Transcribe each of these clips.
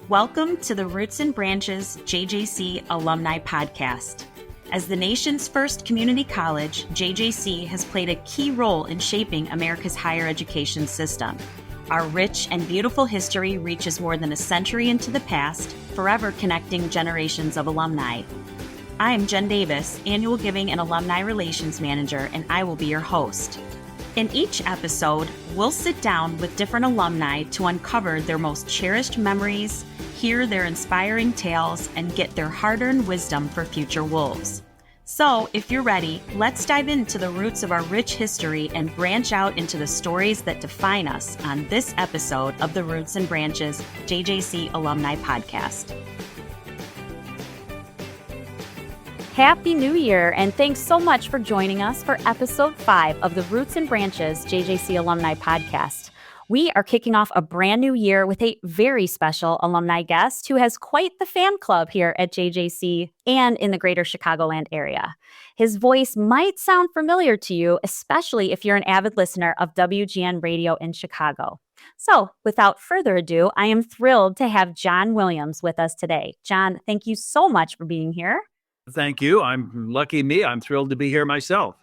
Welcome to the Roots and Branches JJC Alumni Podcast. As the nation's first community college, JJC has played a key role in shaping America's higher education system. Our rich and beautiful history reaches more than a century into the past, forever connecting generations of alumni. I'm Jen Davis, Annual Giving and Alumni Relations Manager, and I will be your host. In each episode, we'll sit down with different alumni to uncover their most cherished memories, hear their inspiring tales, and get their hard-earned wisdom for future wolves. So, if you're ready, let's dive into the roots of our rich history and branch out into the stories that define us on this episode of the Roots and Branches JJC Alumni Podcast. Happy New Year, and thanks so much for joining us for episode 5 of the Roots and Branches JJC Alumni Podcast. We are kicking off a brand new year with a very special alumni guest who has quite the fan club here at JJC and in the greater Chicagoland area. His voice might sound familiar to you, especially if you're an avid listener of WGN Radio in Chicago. So, without further ado, I am thrilled to have John Williams with us today. John, thank you so much for being here. Thank you. I'm lucky me. I'm thrilled to be here myself.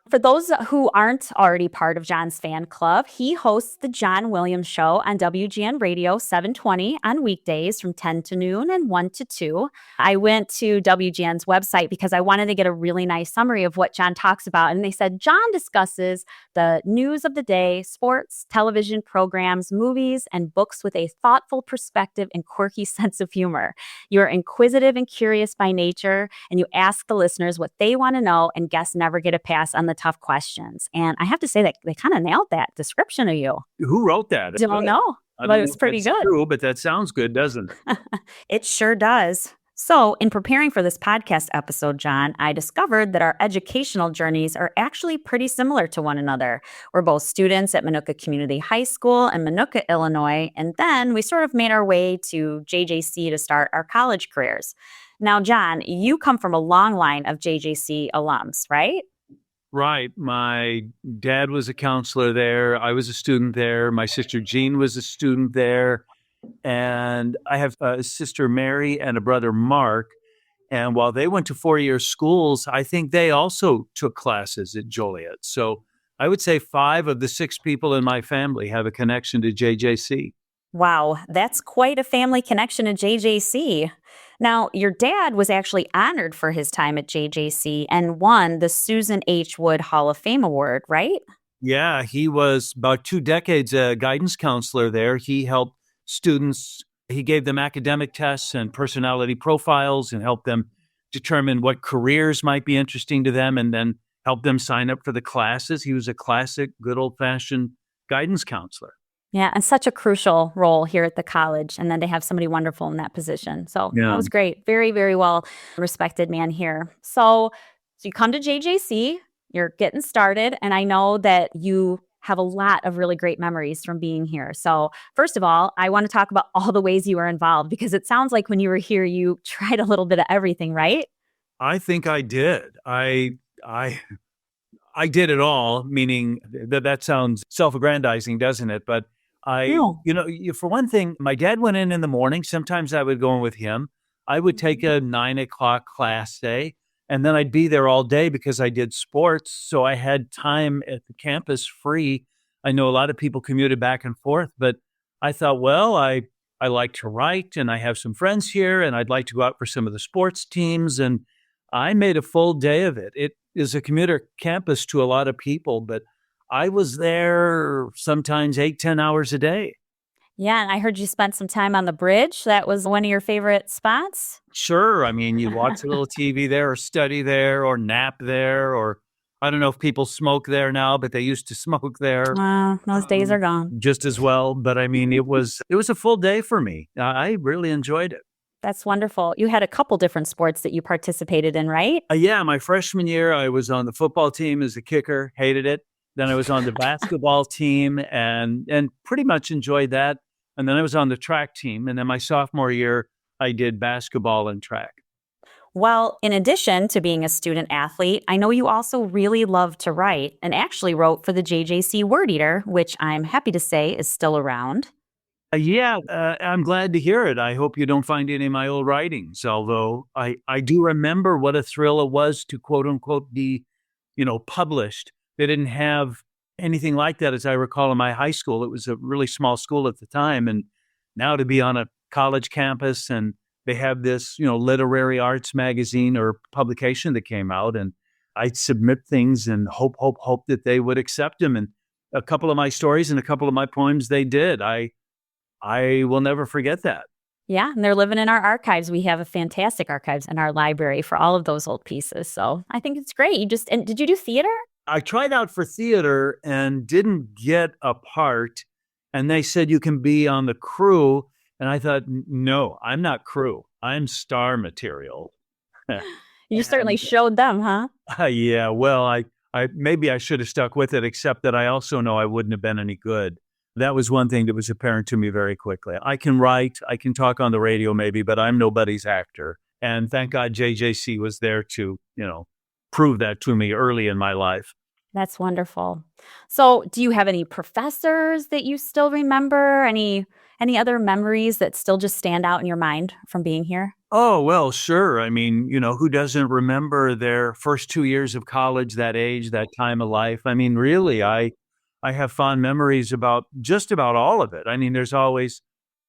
For those who aren't already part of John's fan club, he hosts the John Williams Show on WGN Radio 720 on weekdays from 10 to noon and 1 to 2. I went to WGN's website because I wanted to get a really nice summary of what John talks about. And they said, John discusses the news of the day, sports, television programs, movies, and books with a thoughtful perspective and quirky sense of humor. You're inquisitive and curious by nature, and you ask the listeners what they want to know, and guests never get a pass on the tough questions. And I have to say that they kind of nailed that description of you. Who wrote that? Don't know, but it's pretty good. True, but that sounds good, doesn't it? It sure does. So in preparing for this podcast episode, John, I discovered that our educational journeys are actually pretty similar to one another. We're both students at Minooka Community High School in Minooka, Illinois, and then we sort of made our way to JJC to start our college careers. Now, John, you come from a long line of JJC alums, right? Right. My dad was a counselor there. I was a student there. My sister Jean was a student there. And I have a sister Mary and a brother Mark. And while they went to 4-year schools, I think they also took classes at Joliet. So I would say 5 of the 6 people in my family have a connection to JJC. Wow, that's quite a family connection to JJC. Now, your dad was actually honored for his time at JJC and won the Susan H. Wood Hall of Fame Award, right? Yeah, he was about 2 decades a guidance counselor there. He helped students, he gave them academic tests and personality profiles and helped them determine what careers might be interesting to them and then helped them sign up for the classes. He was a classic, good old-fashioned guidance counselor. Yeah, and such a crucial role here at the college, and then to have somebody wonderful in that position. So That was great. Very, very well respected man here. So you come to JJC, you're getting started, and I know that you have a lot of really great memories from being here. So first of all, I want to talk about all the ways you were involved, because it sounds like when you were here, you tried a little bit of everything, right? I think I did. I did it all, meaning that sounds self-aggrandizing, doesn't it? But for one thing, my dad went in the morning. Sometimes I would go in with him. I would take a 9 o'clock class day, and then I'd be there all day because I did sports. So I had time at the campus free. I know a lot of people commuted back and forth, but I thought, well, I like to write and I have some friends here and I'd like to go out for some of the sports teams. And I made a full day of it. It is a commuter campus to a lot of people, but I was there sometimes 8-10 hours a day. Yeah, and I heard you spent some time on the bridge. That was one of your favorite spots? Sure. I mean, you watch a little TV there or study there or nap there, or I don't know if people smoke there now, but they used to smoke there. Those days are gone. Just as well. But I mean, it was a full day for me. I really enjoyed it. That's wonderful. You had a couple different sports that you participated in, right? Yeah, my freshman year, I was on the football team as a kicker, hated it. Then I was on the basketball team and pretty much enjoyed that. And then I was on the track team. And then my sophomore year, I did basketball and track. Well, in addition to being a student athlete, I know you also really love to write and actually wrote for the JJC Wordeater, which I'm happy to say is still around. I'm glad to hear it. I hope you don't find any of my old writings, although I do remember what a thrill it was to quote unquote be, published. They didn't have anything like that, as I recall, in my high school. It was a really small school at the time. And now to be on a college campus and they have this, literary arts magazine or publication that came out, and I'd submit things and hope that they would accept them. And a couple of my stories and a couple of my poems, they did. I will never forget that. Yeah, and they're living in our archives. We have a fantastic archives in our library for all of those old pieces. So I think it's great. And did you do theater? I tried out for theater and didn't get a part. And they said you can be on the crew. And I thought, no, I'm not crew. I'm star material. You certainly showed them, huh? Yeah, well, I maybe I should have stuck with it, except that I also know I wouldn't have been any good. That was one thing that was apparent to me very quickly. I can write, I can talk on the radio maybe, but I'm nobody's actor. And thank God JJC was there to, prove that to me early in my life. That's wonderful. So do you have any professors that you still remember? Any other memories that still just stand out in your mind from being here? Oh, well, sure. I mean, who doesn't remember their first 2 years of college, that age, that time of life? I mean, really, I have fond memories about just about all of it. I mean, there's always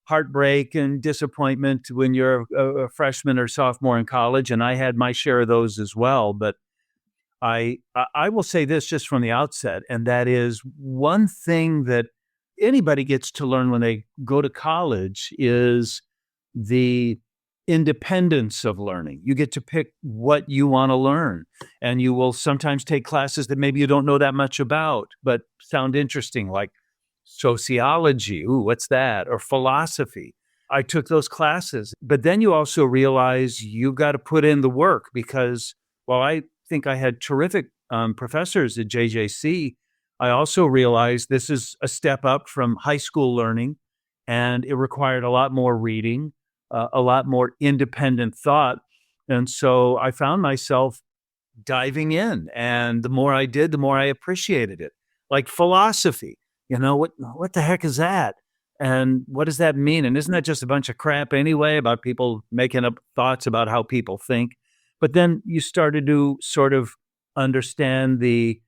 heartbreak and disappointment when you're a freshman or sophomore in college, and I had my share of those as well. But I will say this just from the outset, and that is one thing that anybody gets to learn when they go to college is the independence of learning. You get to pick what you want to learn, and you will sometimes take classes that maybe you don't know that much about, but sound interesting, like sociology. Ooh, what's that? Or philosophy. I took those classes, but then you also realize you've got to put in the work because while I think I had terrific professors at JJC, I also realized this is a step up from high school learning, and it required a lot more reading, a lot more independent thought. And so I found myself diving in. And the more I did, the more I appreciated it. Like philosophy, what the heck is that? And what does that mean? And isn't that just a bunch of crap anyway about people making up thoughts about how people think? But then you started to sort of understand the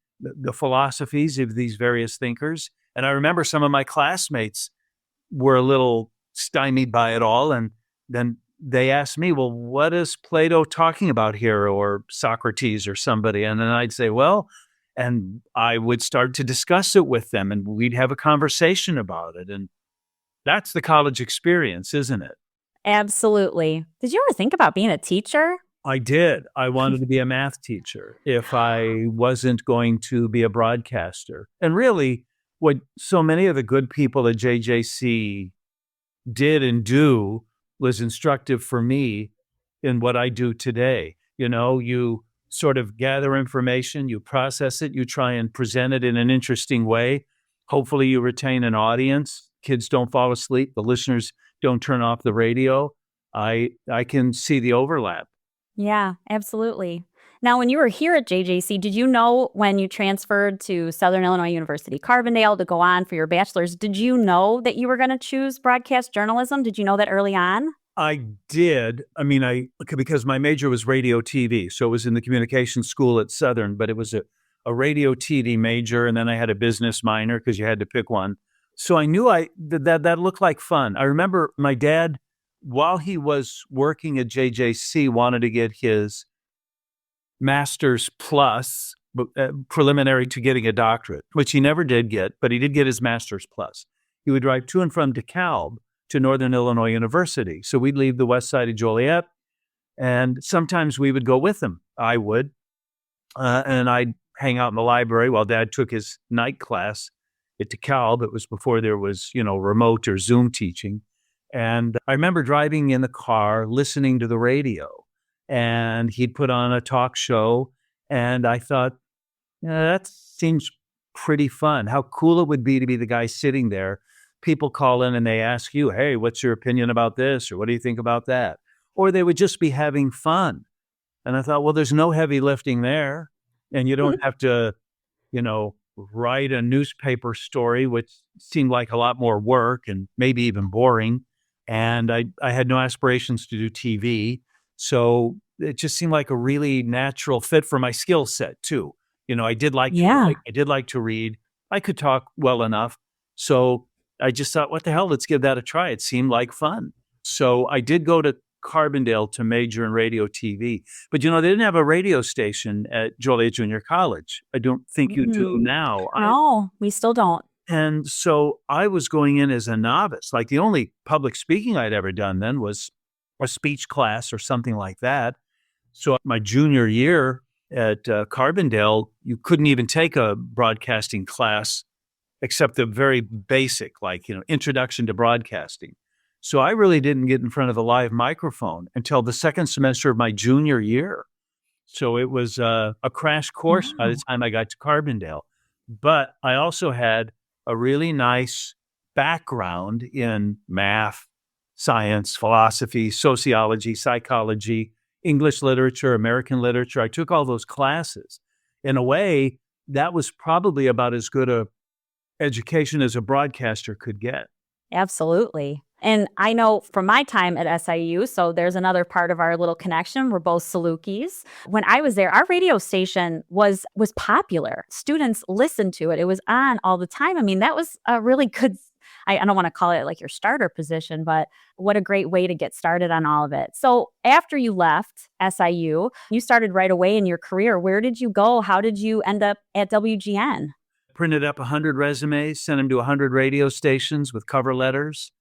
philosophies of these various thinkers. And I remember some of my classmates were a little stymied by it all. And then they asked me, well, what is Plato talking about here, or Socrates or somebody? And then I'd say, well, and I would start to discuss it with them and we'd have a conversation about it. And that's the college experience, isn't it? Absolutely. Did you ever think about being a teacher? I did. I wanted to be a math teacher if I wasn't going to be a broadcaster. And really, what so many of the good people at JJC did and do was instructive for me in what I do today. You sort of gather information, you process it, you try and present it in an interesting way. Hopefully you retain an audience. Kids don't fall asleep. The listeners don't turn off the radio. I can see the overlap. Yeah, absolutely. Now, when you were here at JJC, did you know when you transferred to Southern Illinois University, Carbondale, to go on for your bachelor's, did you know that you were going to choose broadcast journalism? Did you know that early on? I did. I mean, because my major was radio TV. So it was in the communications school at Southern, but it was a radio TV major. And then I had a business minor because you had to pick one. So I knew that looked like fun. I remember my dad, while he was working at JJC, wanted to get his master's plus, preliminary to getting a doctorate, which he never did get, but he did get his master's plus. He would drive to and from DeKalb to Northern Illinois University. So we'd leave the west side of Joliet, and sometimes we would go with him. I would, and I'd hang out in the library while Dad took his night class at DeKalb. It was before there was, remote or Zoom teaching. And I remember driving in the car, listening to the radio, and he'd put on a talk show. And I thought, that seems pretty fun. How cool it would be to be the guy sitting there. People call in and they ask you, hey, what's your opinion about this? Or what do you think about that? Or they would just be having fun. And I thought, well, there's no heavy lifting there. And you don't have to, write a newspaper story, which seemed like a lot more work and maybe even boring. And I had no aspirations to do TV. So it just seemed like a really natural fit for my skill set too. I did like to write, I did like to read. I could talk well enough. So I just thought, what the hell, let's give that a try. It seemed like fun. So I did go to Carbondale to major in radio TV. But, they didn't have a radio station at Joliet Junior College. I don't think you do now. No, we still don't. And so I was going in as a novice. Like the only public speaking I'd ever done then was a speech class or something like that. So my junior year at Carbondale, you couldn't even take a broadcasting class except the very basic, like, introduction to broadcasting. So I really didn't get in front of a live microphone until the second semester of my junior year. So it was a crash course by the time I got to Carbondale. But I also had a really nice background in math, science, philosophy, sociology, psychology, English literature, American literature. I took all those classes. In a way, that was probably about as good a education as a broadcaster could get. Absolutely. And I know from my time at SIU, so there's another part of our little connection. We're both Salukis. When I was there, our radio station was popular. Students listened to it. It was on all the time. I mean, that was a really good, I don't want to call it like your starter position, but what a great way to get started on all of it. So after you left SIU, you started right away in your career. Where did you go? How did you end up at WGN? Printed up 100 resumes, sent them to 100 radio stations with cover letters,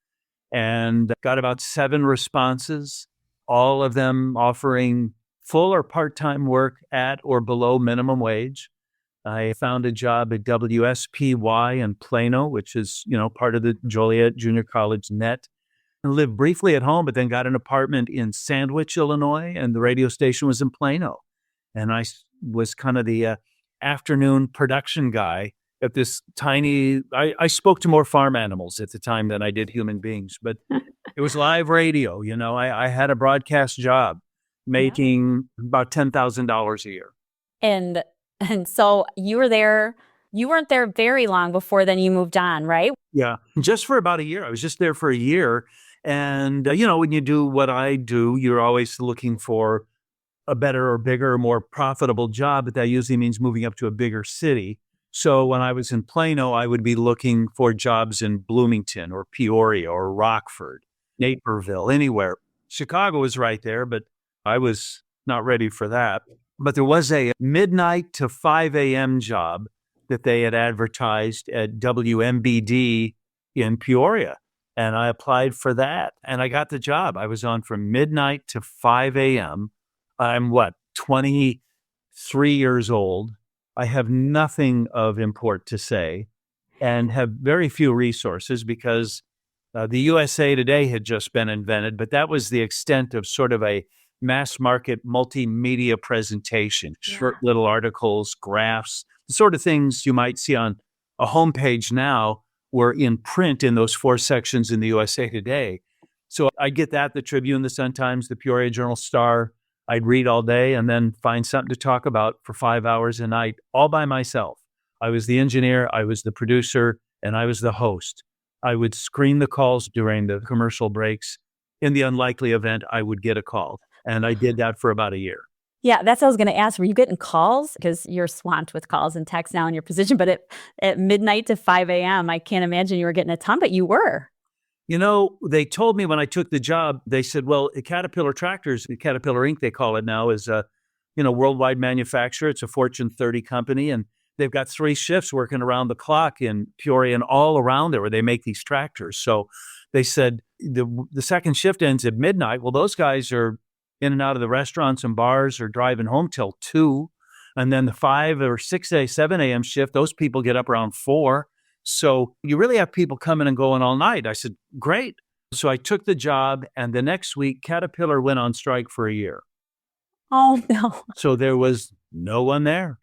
and got about 7 responses, all of them offering full or part-time work at or below minimum wage. I found a job at WSPY in Plano, which is, part of the Joliet Junior College net. I lived briefly at home, but then got an apartment in Sandwich, Illinois, and the radio station was in Plano. And I was kind of the afternoon production guy at this tiny, I spoke to more farm animals at the time than I did human beings, but it was live radio. I had a broadcast job making about $10,000 a year. And so you were there, you weren't there very long before then you moved on, right? Yeah, just for about a year. I was just there for a year. And, when you do what I do, you're always looking for a better or bigger or more profitable job, but that usually means moving up to a bigger city. So when I was in Plano, I would be looking for jobs in Bloomington or Peoria or Rockford, Naperville, anywhere. Chicago was right there, but I was not ready for that. But there was a midnight to 5 a.m. job that they had advertised at WMBD in Peoria. And I applied for that and I got the job. I was on from midnight to 5 a.m. I'm 23 years old. I have nothing of import to say and have very few resources because the USA Today had just been invented, but that was the extent of sort of a mass market multimedia presentation, short little articles, graphs, the sort of things you might see on a homepage now were in print in those 4 sections in the USA Today. So I get that, the Tribune, the Sun-Times, the Peoria Journal-Star. I'd read all day and then find something to talk about for 5 hours a night, all by myself. I was the engineer, I was the producer, and I was the host. I would screen the calls during the commercial breaks. In the unlikely event, I would get a call. And I did that for about a year. Yeah, that's what I was going to ask. Were you getting calls? Because you're swamped with calls and texts now in your position. But at midnight to 5 a.m., I can't imagine you were getting a ton, but you were. They told me when I took the job, they said, well, Caterpillar Tractors, Caterpillar Inc., they call it now, is a worldwide manufacturer. It's a Fortune 30 company. And they've got 3 shifts working around the clock in Peoria and all around there where they make these tractors. So they said the second shift ends at midnight. Well, those guys are in and out of the restaurants and bars or driving home till 2. And then the 5 or 6 a 7 a.m. shift, those people get up around 4. So you really have people coming and going all night. I said, great. So I took the job, and the next week, Caterpillar went on strike for a year. Oh, no. So there was no one there.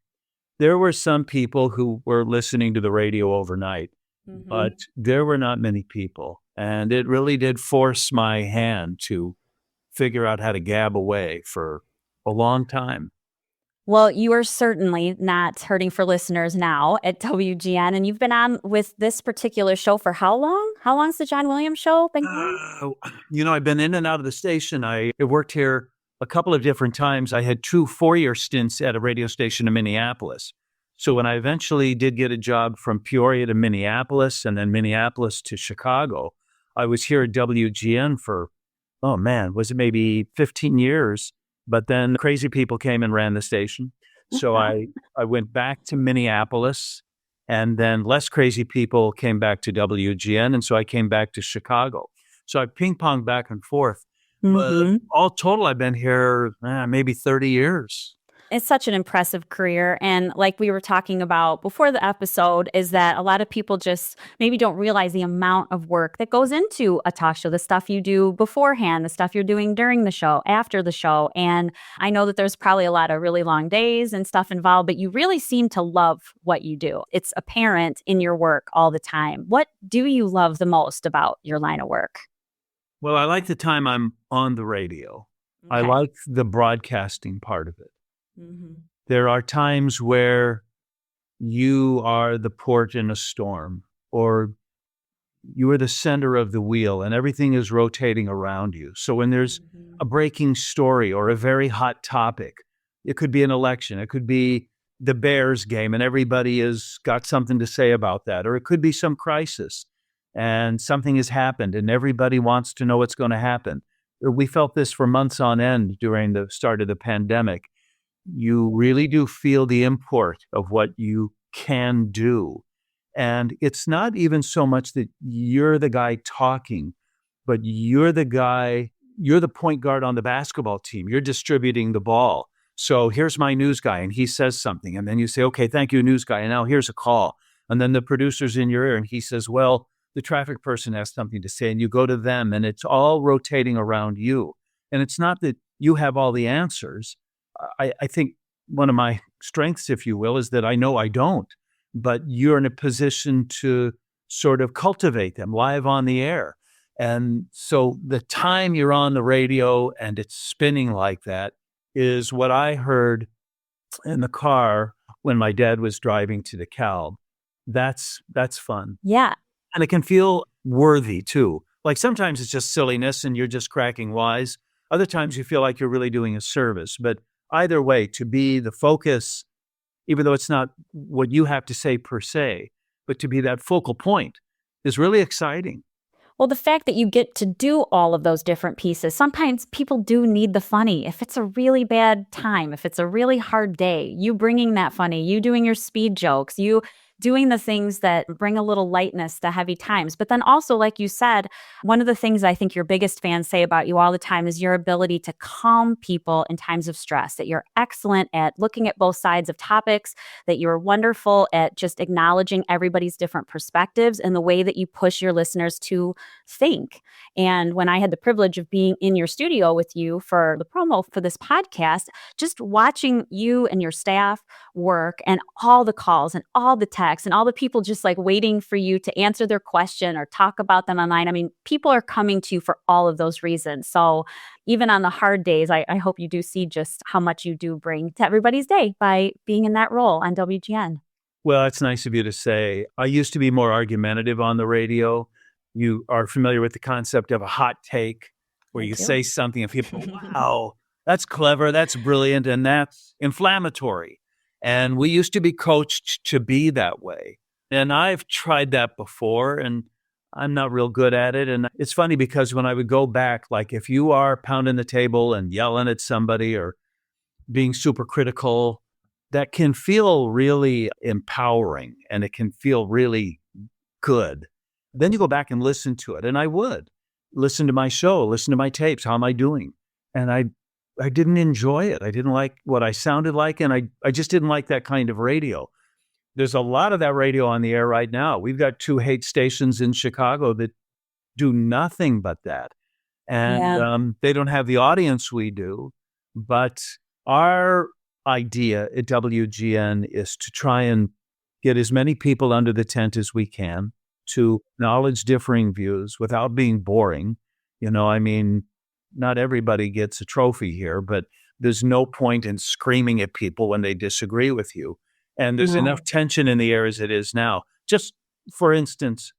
There were some people who were listening to the radio overnight, but there were not many people. And it really did force my hand to figure out how to gab away for a long time. Well, you are certainly not hurting for listeners now at WGN, and you've been on with this particular show for how long? How long's the John Williams Show been going? I've been in and out of the station. I worked here a couple of different times. I had 2 4-year stints at a radio station in Minneapolis. So when I eventually did get a job from Peoria to Minneapolis and then Minneapolis to Chicago, I was here at WGN for, was it maybe 15 years? But then crazy people came and ran the station. So I went back to Minneapolis, and then less crazy people came back to WGN. And so I came back to Chicago. So I ping-ponged back and forth. But all total, I've been here maybe 30 years. It's such an impressive career. And like we were talking about before the episode, is that a lot of people just maybe don't realize the amount of work that goes into a talk show, the stuff you do beforehand, the stuff you're doing during the show, after the show. And I know that there's probably a lot of really long days and stuff involved, but you really seem to love what you do. It's apparent in your work all the time. What do you love the most about your line of work? Well, I like the time I'm on the radio. Okay. I like the broadcasting part of it. Mm-hmm. There are times where you are the port in a storm, or you are the center of the wheel and everything is rotating around you. So when there's a breaking story or a very hot topic, it could be an election, it could be the Bears game and everybody has got something to say about that, or it could be some crisis and something has happened and everybody wants to know what's going to happen. We felt this for months on end during the start of the pandemic. You really do feel the import of what you can do. And it's not even so much that you're the guy talking, but you're the point guard on the basketball team. You're distributing the ball. So here's my news guy, and he says something. And then you say, okay, thank you, news guy. And now here's a call. And then the producer's in your ear, and he says, well, the traffic person has something to say, and you go to them, and it's all rotating around you. And it's not that you have all the answers. I think one of my strengths, if you will, is that I know I don't, but you're in a position to sort of cultivate them live on the air. And so the time you're on the radio and it's spinning like that is what I heard in the car when my dad was driving to DeKalb. That's fun. Yeah. And it can feel worthy too. Like sometimes it's just silliness and you're just cracking wise. Other times you feel like you're really doing a service. But either way, to be the focus, even though it's not what you have to say per se, but to be that focal point is really exciting. Well, the fact that you get to do all of those different pieces, sometimes people do need the funny. If it's a really bad time, if it's a really hard day, you bringing that funny, you doing your speed jokes, you doing the things that bring a little lightness to heavy times. But then also, like you said, one of the things I think your biggest fans say about you all the time is your ability to calm people in times of stress, that you're excellent at looking at both sides of topics, that you're wonderful at just acknowledging everybody's different perspectives and the way that you push your listeners to think. And when I had the privilege of being in your studio with you for the promo for this podcast, just watching you and your staff work and all the calls and all the texts and all the people just like waiting for you to answer their question or talk about them online. I mean, people are coming to you for all of those reasons. So even on the hard days, I hope you do see just how much you do bring to everybody's day by being in that role on WGN. Well, it's nice of you to say. I used to be more argumentative on the radio. You are familiar with the concept of a hot take, where you say something and people, wow, that's clever, that's brilliant, and that's inflammatory. And we used to be coached to be that way. And I've tried that before, and I'm not real good at it. And it's funny because when I would go back, like if you are pounding the table and yelling at somebody or being super critical, that can feel really empowering and it can feel really good. Then you go back and listen to it. And I would listen to my show, listen to my tapes. How am I doing? And I didn't enjoy it. I didn't like what I sounded like. And I just didn't like that kind of radio. There's a lot of that radio on the air right now. We've got 2 hate stations in Chicago that do nothing but that. And they don't have the audience we do. But our idea at WGN is to try and get as many people under the tent as we can to acknowledge differing views without being boring. You know, I mean, not everybody gets a trophy here, but there's no point in screaming at people when they disagree with you. And there's enough tension in the air as it is now. Just for instance,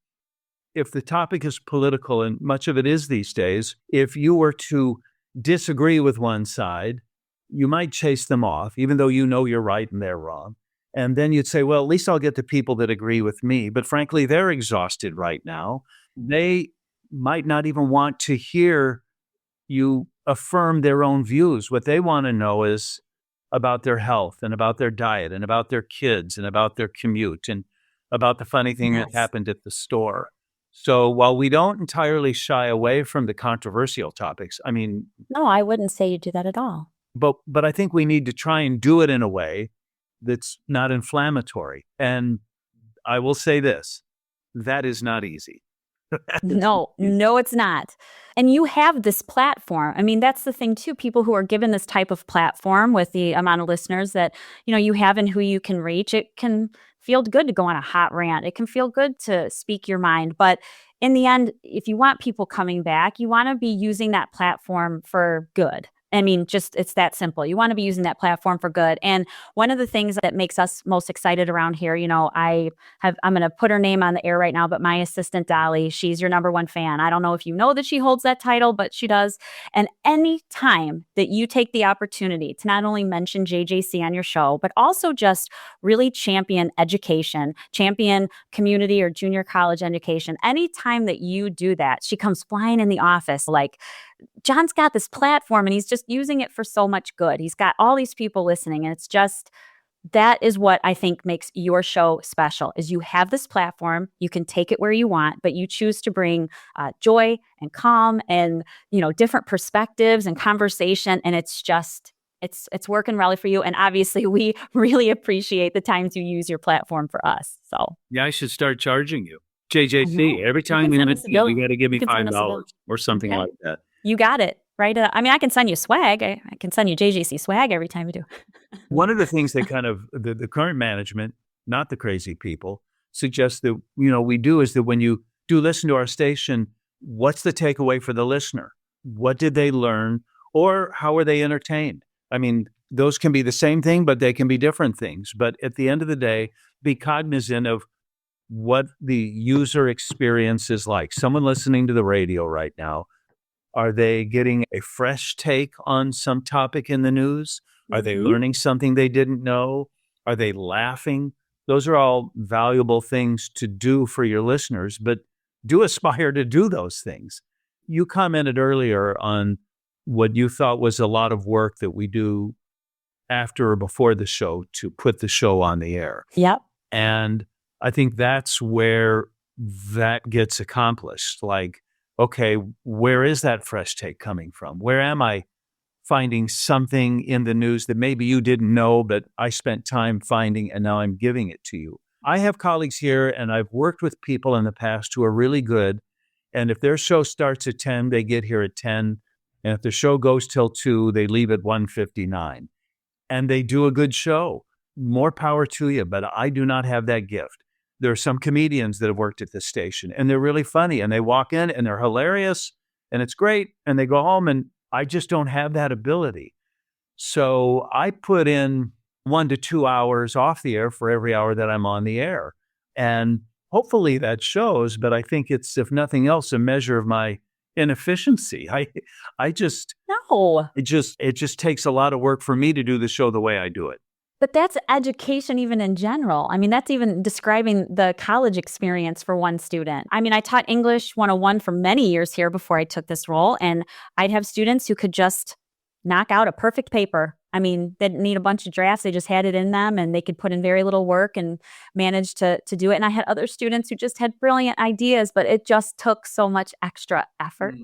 if the topic is political, and much of it is these days, if you were to disagree with one side, you might chase them off, even though you know you're right and they're wrong. And then you'd say, well, at least I'll get the people that agree with me. But frankly, they're exhausted right now. They might not even want to hear you affirm their own views. What they want to know is about their health and about their diet and about their kids and about their commute and about the funny thing that happened at the store. So while we don't entirely shy away from the controversial topics, I mean... No, I wouldn't say you do that at all. But I think we need to try and do it in a way that's not inflammatory. And I will say this, that is not easy. No, it's not. And you have this platform. I mean, that's the thing too. People who are given this type of platform with the amount of listeners that, you have and who you can reach, it can feel good to go on a hot rant. It can feel good to speak your mind. But in the end, if you want people coming back, you want to be using that platform for good. I mean, it's that simple. You want to be using that platform for good. And one of the things that makes us most excited around here, I'm going to put her name on the air right now, but my assistant, Dolly, she's your number one fan. I don't know if you know that she holds that title, but she does. And any time that you take the opportunity to not only mention JJC on your show, but also just really champion education, champion community or junior college education, anytime that you do that, she comes flying in the office like, John's got this platform and he's just using it for so much good. He's got all these people listening, and it's just, that is what I think makes your show special, is you have this platform, you can take it where you want, but you choose to bring joy and calm and, different perspectives and conversation. And it's just, it's working really for you. And obviously we really appreciate the times you use your platform for us. So yeah, I should start charging you. JJC, every time you got to give me $5 or something like that. You got it, right? I mean, I can send you swag. I can send you JJC swag every time we do. One of the things that kind of the current management, not the crazy people, suggests that, we do is that when you do listen to our station, what's the takeaway for the listener? What did they learn, or how are they entertained? I mean, those can be the same thing, but they can be different things. But at the end of the day, be cognizant of what the user experience is like. Someone listening to the radio right now, are they getting a fresh take on some topic in the news? Are they learning something they didn't know? Are they laughing? Those are all valuable things to do for your listeners, but do aspire to do those things. You commented earlier on what you thought was a lot of work that we do after or before the show to put the show on the air. Yep. And I think that's where that gets accomplished. Like, okay, where is that fresh take coming from? Where am I finding something in the news that maybe you didn't know, but I spent time finding and now I'm giving it to you? I have colleagues here, and I've worked with people in the past who are really good. And if their show starts at 10, they get here at 10. And if the show goes till 2, they leave at 1:59. And they do a good show. More power to you, but I do not have that gift. There are some comedians that have worked at this station, and they're really funny, and they walk in and they're hilarious, and it's great, and they go home, and I just don't have that ability. So I put in 1 to 2 hours off the air for every hour that I'm on the air. And hopefully that shows, but I think it's, if nothing else, a measure of my inefficiency. It just takes a lot of work for me to do the show the way I do it. But that's education even in general. I mean, that's even describing the college experience for one student. I mean, I taught English 101 for many years here before I took this role, and I'd have students who could just knock out a perfect paper. I mean, they didn't need a bunch of drafts. They just had it in them, and they could put in very little work and manage to do it. And I had other students who just had brilliant ideas, but it just took so much extra effort.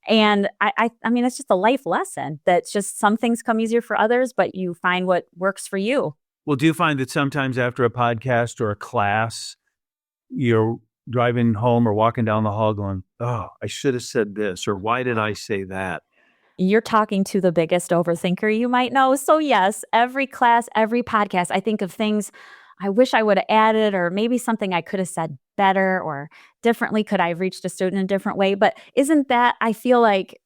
And I mean, it's just a life lesson that's just, some things come easier for others, but you find what works for you. Well, do you find that sometimes after a podcast or a class, you're driving home or walking down the hall going, oh, I should have said this, or why did I say that? You're talking to the biggest overthinker you might know. So yes, every class, every podcast, I think of things I wish I would have added, or maybe something I could have said better or differently. Could I have reached a student in a different way? But isn't that, I feel like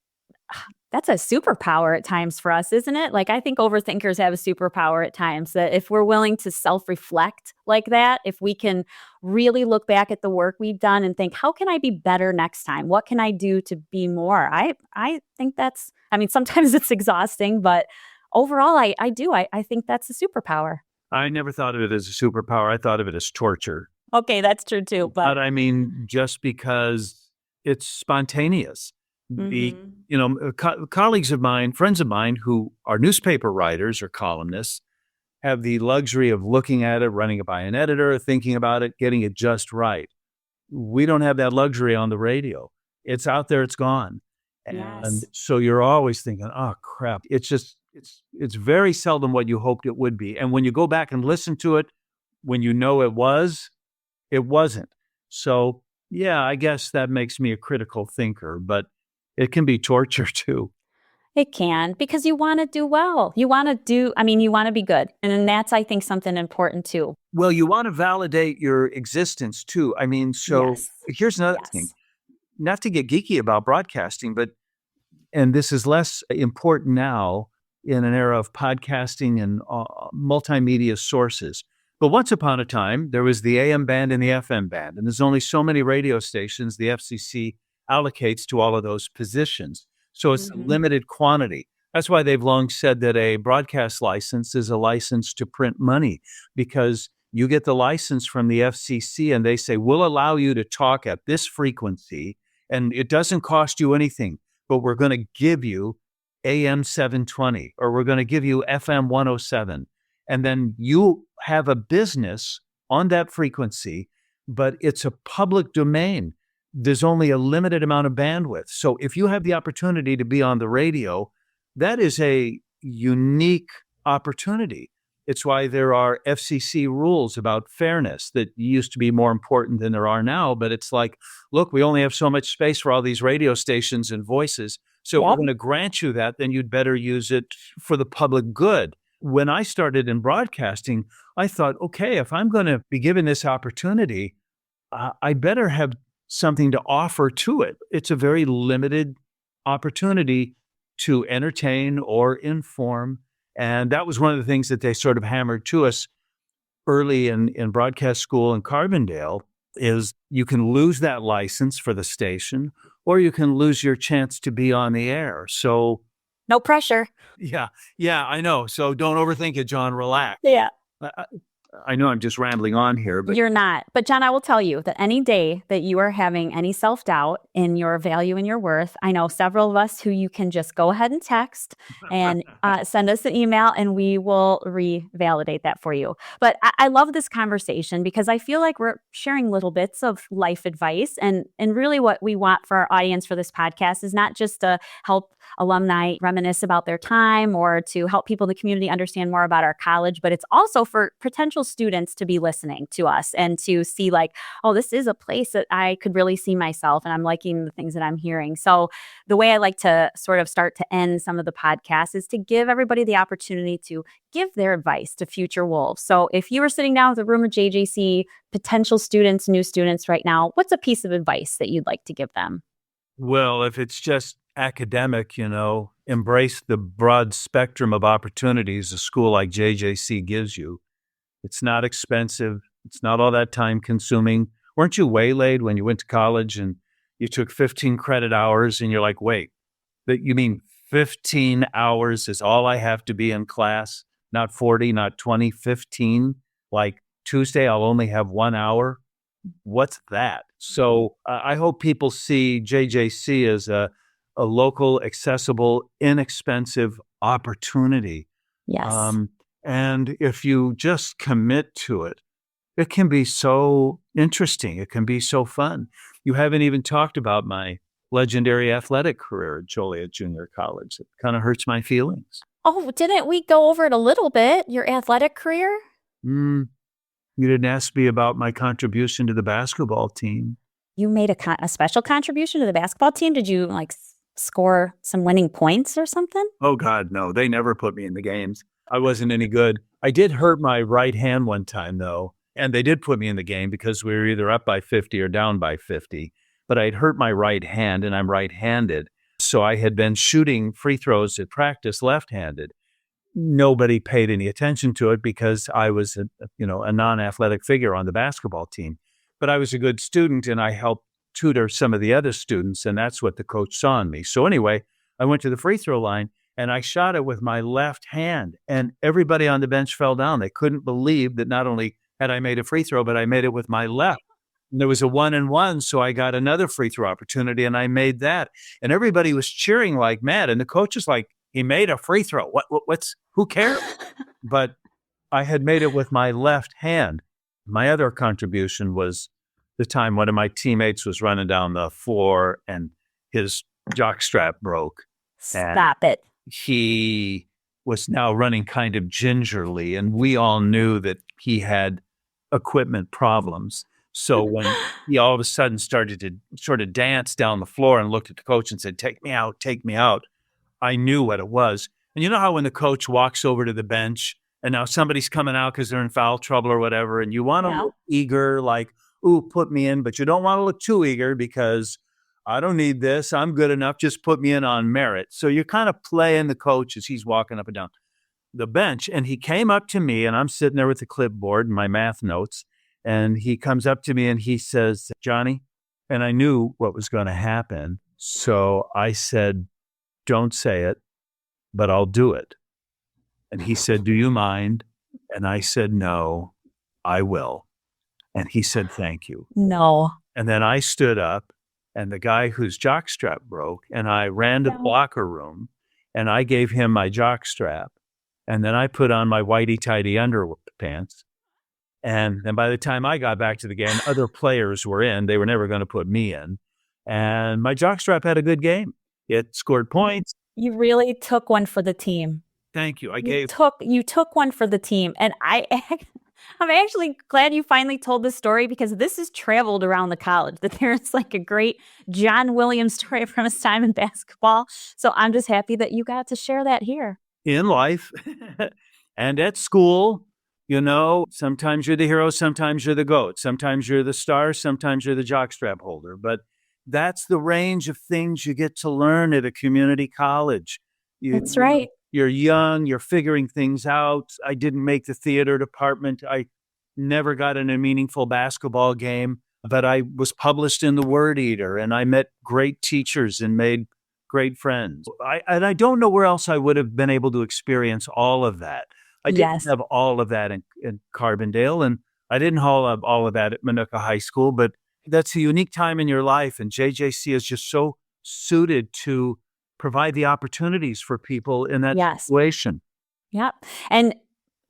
That's a superpower at times for us, isn't it? Like, I think overthinkers have a superpower at times, that if we're willing to self-reflect like that, if we can really look back at the work we've done and think, how can I be better next time? What can I do to be more? I think that's, I mean, sometimes it's exhausting, but overall, I do. I think that's a superpower. I never thought of it as a superpower. I thought of it as torture. Okay, that's true too. But I mean, just because it's spontaneous. Colleagues of mine, friends of mine who are newspaper writers or columnists have the luxury of looking at it, running it by an editor, thinking about it, getting it just right. We don't have that luxury on the radio. It's out there, it's gone. Yes. And so you're always thinking, oh, crap. It's just, it's very seldom what you hoped it would be. And when you go back and listen to it, when you know it wasn't. So, yeah, I guess that makes me a critical thinker, but it can be torture too. It can, because you want to do well. You want to be good. And then that's, I think, something important too. Well, you want to validate your existence too. I mean, so Yes. Here's another thing. Not to get geeky about broadcasting, and this is less important now in an era of podcasting and multimedia sources. But once upon a time, there was the AM band and the FM band, and there's only so many radio stations the FCC allocates to all of those positions. So it's a limited quantity. That's why they've long said that a broadcast license is a license to print money, because you get the license from the FCC and they say, we'll allow you to talk at this frequency and it doesn't cost you anything, but we're going to give you AM 720 or we're going to give you FM 107. And then you have a business on that frequency, but it's a public domain. There's only a limited amount of bandwidth. So if you have the opportunity to be on the radio, that is a unique opportunity. It's why there are FCC rules about fairness that used to be more important than there are now. But it's like, look, we only have so much space for all these radio stations and voices. So if we're going to grant you that, then you'd better use it for the public good. When I started in broadcasting, I thought, okay, if I'm going to be given this opportunity, I better have something to offer to it. It's a very limited opportunity to entertain or inform. And that was one of the things that they sort of hammered to us early in broadcast school in Carbondale, is you can lose that license for the station or you can lose your chance to be on the air. So no pressure. Yeah, I know. So don't overthink it, John. Relax. Yeah. I know I'm just rambling on here, but you're not. But John, I will tell you that any day that you are having any self-doubt in your value and your worth, I know several of us who you can just go ahead and text and send us an email and we will revalidate that for you. But I love this conversation because I feel like we're sharing little bits of life advice, and really what we want for our audience for this podcast is not just to help alumni reminisce about their time or to help people in the community understand more about our college, but it's also for potential students to be listening to us and to see like, oh, this is a place that I could really see myself and I'm liking the things that I'm hearing. So the way I like to sort of start to end some of the podcasts is to give everybody the opportunity to give their advice to future wolves. So if you were sitting down with a room of JJC potential students, new students right now, what's a piece of advice that you'd like to give them? Well, if it's just academic, embrace the broad spectrum of opportunities a school like JJC gives you. It's not expensive. It's not all that time consuming. Weren't you waylaid when you went to college and you took 15 credit hours and you're like, wait, you mean 15 hours is all I have to be in class? Not 40, not 20, 15? Like Tuesday, I'll only have 1 hour? What's that? So I hope people see JJC as a local, accessible, inexpensive opportunity. Yes. And if you just commit to it, it can be so interesting. It can be so fun. You haven't even talked about my legendary athletic career at Joliet Junior College. It kind of hurts my feelings. Oh, didn't we go over it a little bit, your athletic career? You didn't ask me about my contribution to the basketball team. You made a special contribution to the basketball team? Did you score some winning points or something? Oh, God, no. They never put me in the games. I wasn't any good. I did hurt my right hand one time, though, and they did put me in the game because we were either up by 50 or down by 50. But I'd hurt my right hand, and I'm right-handed. So I had been shooting free throws at practice left-handed. Nobody paid any attention to it because I was a non-athletic figure on the basketball team. But I was a good student and I helped tutor some of the other students, and that's what the coach saw in me. So anyway, I went to the free throw line and I shot it with my left hand, and everybody on the bench fell down. They couldn't believe that not only had I made a free throw, but I made it with my left. And there was a 1-and-1, so I got another free throw opportunity and I made that. And everybody was cheering like mad. And the coach is like, he made a free throw. Who cares? But I had made it with my left hand. My other contribution was the time one of my teammates was running down the floor and his jockstrap broke. Stop it. He was now running kind of gingerly, and we all knew that he had equipment problems. So when he all of a sudden started to sort of dance down the floor and looked at the coach and said, take me out, I knew what it was. And you know how when the coach walks over to the bench and now somebody's coming out because they're in foul trouble or whatever, and you want to look eager, like, ooh, put me in, but you don't want to look too eager because I don't need this. I'm good enough. Just put me in on merit. So you're kind of playing the coach as he's walking up and down the bench. And he came up to me, and I'm sitting there with the clipboard and my math notes. And he comes up to me and he says, Johnny, and I knew what was going to happen. So I said, don't say it, but I'll do it. And he said, do you mind? And I said, no, I will. And he said, thank you. No. And then I stood up, and the guy whose jockstrap broke, and I ran to the locker room, and I gave him my jockstrap, and then I put on my whitey-tighty underpants. And then by the time I got back to the game, other players were in. They were never going to put me in. And my jockstrap had a good game. It scored points. You really took one for the team. Thank you. You took one for the team. And I'm actually glad you finally told this story, because this is traveled around the college, that there's like a great John Williams story from his time in basketball. So I'm just happy that you got to share that here. In life and at school, sometimes you're the hero, sometimes you're the GOAT, sometimes you're the star, sometimes you're the jockstrap holder. But that's the range of things you get to learn at a community college. That's right. You're young, you're figuring things out. I didn't make the theater department. I never got in a meaningful basketball game, but I was published in the Wordeater, and I met great teachers and made great friends. I don't know where else I would have been able to experience all of that. I didn't have all of that in Carbondale, and I didn't have all of that at Minooka High School, but that's a unique time in your life, and JJC is just so suited to provide the opportunities for people in that situation. Yep. And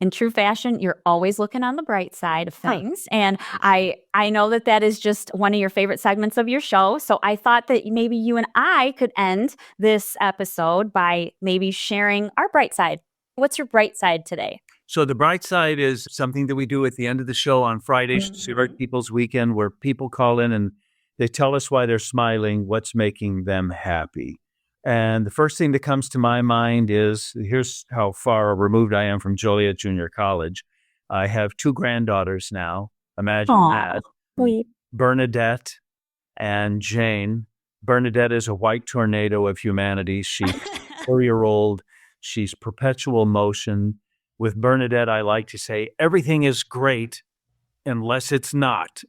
in true fashion, you're always looking on the bright side of things. And I know that is just one of your favorite segments of your show. So I thought that maybe you and I could end this episode by maybe sharing our bright side. What's your bright side today? So the bright side is something that we do at the end of the show on Fridays to celebrate People's Weekend, where people call in and they tell us why they're smiling, what's making them happy. And the first thing that comes to my mind is, here's how far removed I am from Joliet Junior College. I have 2 granddaughters now. Imagine that. Sweet. Bernadette and Jane. Bernadette is a white tornado of humanity. She's 4-year-old. She's perpetual motion. With Bernadette, I like to say, everything is great unless it's not.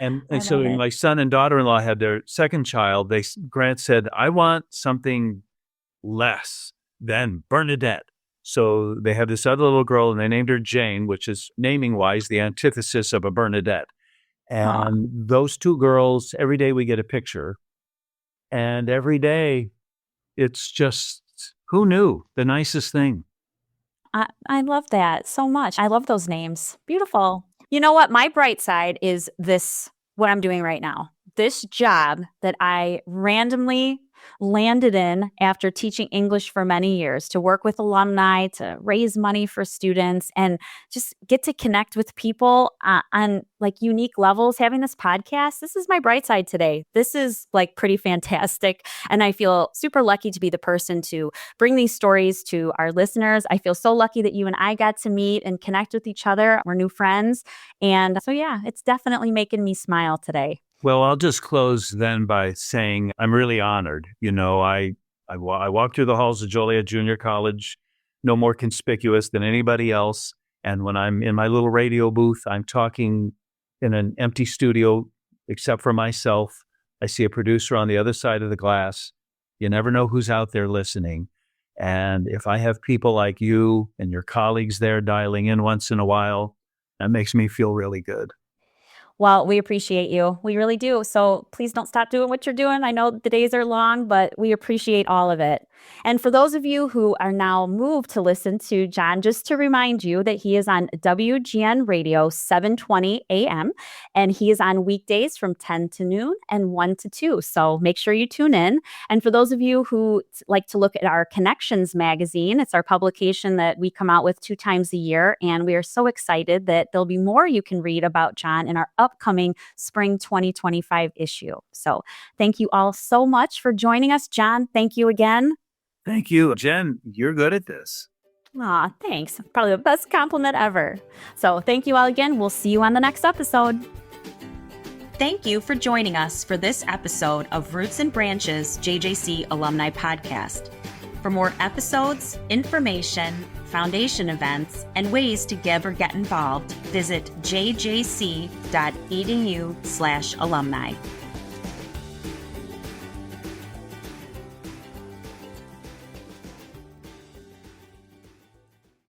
And so when my son and daughter-in-law had their second child, Grant said, I want something less than Bernadette. So they have this other little girl, and they named her Jane, which is naming-wise the antithesis of a Bernadette. And those 2 girls, every day we get a picture. And every day it's just, who knew? The nicest thing. I love that so much. I love those names. Beautiful. You know what? My bright side is what I'm doing right now. This job that I randomly landed in after teaching English for many years, to work with alumni, to raise money for students, and just get to connect with people on like unique levels. Having this podcast, this is my bright side today. This is like pretty fantastic. And I feel super lucky to be the person to bring these stories to our listeners. I feel so lucky that you and I got to meet and connect with each other. We're new friends. And so, yeah, it's definitely making me smile today. Well, I'll just close then by saying I'm really honored. I walked through the halls of Joliet Junior College, no more conspicuous than anybody else. And when I'm in my little radio booth, I'm talking in an empty studio, except for myself. I see a producer on the other side of the glass. You never know who's out there listening. And if I have people like you and your colleagues there dialing in once in a while, that makes me feel really good. Well, we appreciate you. We really do. So please don't stop doing what you're doing. I know the days are long, but we appreciate all of it. And for those of you who are now moved to listen to John, just to remind you that he is on WGN Radio 720 AM, and he is on weekdays from 10 to noon and 1 to 2. So make sure you tune in. And for those of you who like to look at our Connections magazine, it's our publication that we come out with 2 times a year. And we are so excited that there'll be more you can read about John in our upcoming spring 2025 issue. So thank you all so much for joining us. John, thank you again. Thank you. Jen, you're good at this. Aw, thanks. Probably the best compliment ever. So thank you all again. We'll see you on the next episode. Thank you for joining us for this episode of Roots and Branches JJC Alumni Podcast. For more episodes, information, foundation events, and ways to give or get involved, visit jjc.edu/alumni.